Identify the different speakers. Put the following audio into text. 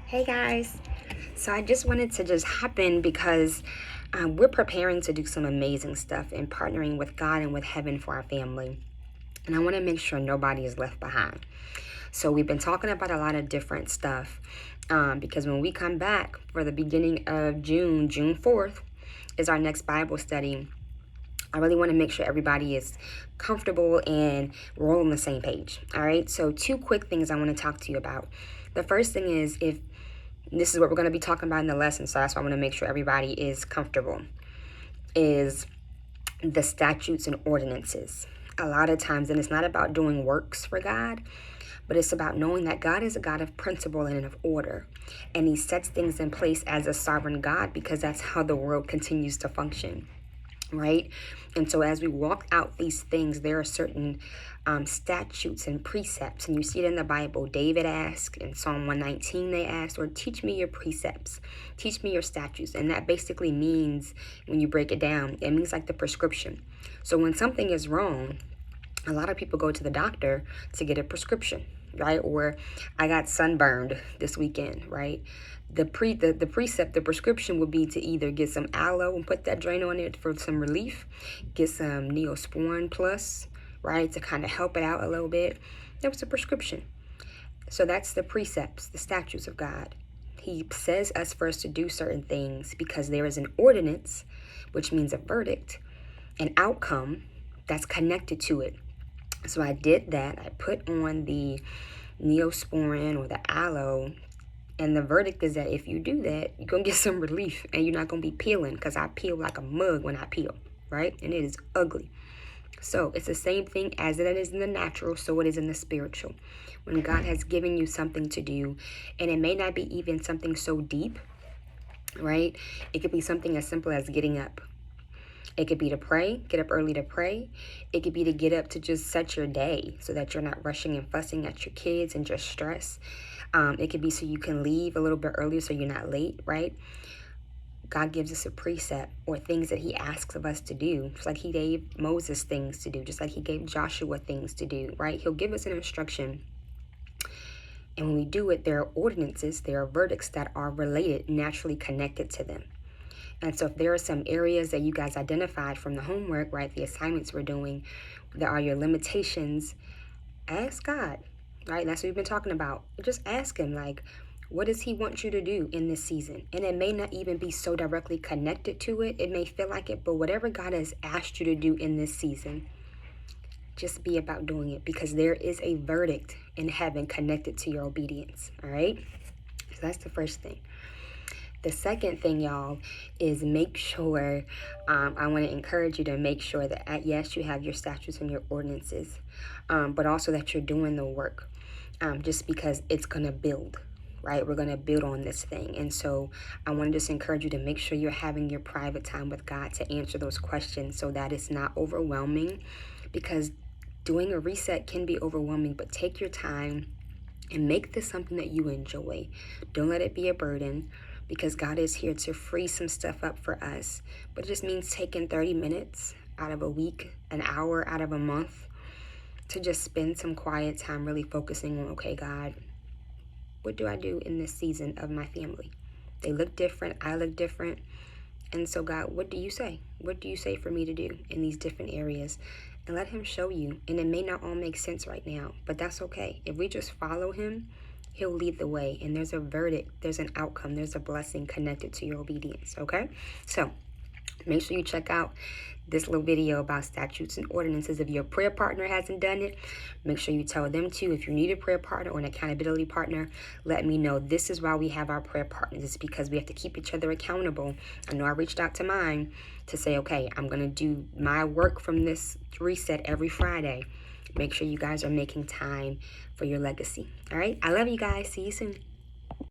Speaker 1: Hey guys, so I just wanted to just hop in because we're preparing to do some amazing stuff and partnering with God and with heaven for our family. And I want to make sure nobody is left behind. So we've been talking about a lot of different stuff because when we come back for the beginning of June 4th, is our next Bible study. I really want to make sure everybody is comfortable and we're all on the same page. All right. So, two quick things I want to talk to you about. The first thing is if this is what we're going to be talking about in the lesson, so that's why I want to make sure everybody is comfortable, is the statutes and ordinances. A lot of times, and it's not about doing works for God, but it's about knowing that God is a God of principle and of order. And he sets things in place as a sovereign God because that's how the world continues to function. Right? And so as we walk out these things, there are certain statutes and precepts. And you see it in the Bible. David asked in Psalm 119, they asked, or teach me your precepts, teach me your statutes. And that basically means, when you break it down, it means like the prescription. So when something is wrong, a lot of people go to the doctor to get a prescription, right? Or I got sunburned this weekend, right? The precept, the prescription would be to either get some aloe and put that drain on it for some relief, get some Neosporin Plus, right, to kind of help it out a little bit. That was a prescription. So that's the precepts, the statutes of God. He says us first to do certain things because there is an ordinance, which means a verdict, an outcome that's connected to it. So I did that. I put on the Neosporin or the aloe. And the verdict is that if you do that, you're going to get some relief and you're not going to be peeling, because I peel like a mug when I peel, right? And it is ugly. So it's the same thing as it is in the natural, so it is in the spiritual. When God has given you something to do, and it may not be even something so deep, right? It could be something as simple as getting up. It could be to pray, get up early to pray. It could be to get up to just set your day so that you're not rushing and fussing at your kids and just stress. It could be so you can leave a little bit earlier so you're not late, right? God gives us a precept or things that he asks of us to do, just like he gave Moses things to do, just like he gave Joshua things to do, right? He'll give us an instruction. And when we do it, there are ordinances, there are verdicts that are related, naturally connected to them. And so if there are some areas that you guys identified from the homework, right, the assignments we're doing, that are your limitations, ask God, right? That's what we've been talking about. Just ask him, like, what does he want you to do in this season? And it may not even be so directly connected to it. It may feel like it, but whatever God has asked you to do in this season, just be about doing it, because there is a verdict in heaven connected to your obedience, all right? So that's the first thing. The second thing, y'all, is make sure, I want to encourage you to make sure that, yes, you have your statutes and your ordinances, but also that you're doing the work, just because it's going to build, right? We're going to build on this thing. And so I want to just encourage you to make sure you're having your private time with God to answer those questions so that it's not overwhelming, because doing a reset can be overwhelming, but take your time and make this something that you enjoy. Don't let it be a burden, because God is here to free some stuff up for us. But it just means taking 30 minutes out of a week, an hour out of a month, to just spend some quiet time really focusing on, okay, God, what do I do in this season of my family? They look different. I look different. And so, God, what do you say? What do you say for me to do in these different areas? And let him show you. And it may not all make sense right now, but that's okay. If we just follow him, he'll lead the way. And there's a verdict, there's an outcome, there's a blessing connected to your obedience, okay? So make sure you check out this little video about statutes and ordinances. If your prayer partner hasn't done it, make sure you tell them to. If you need a prayer partner or an accountability partner, let me know. This is why we have our prayer partners. It's because we have to keep each other accountable. I know I reached out to mine to say, okay, I'm going to do my work from this reset every Friday. Make sure you guys are making time for your legacy. All right? I love you guys. See you soon.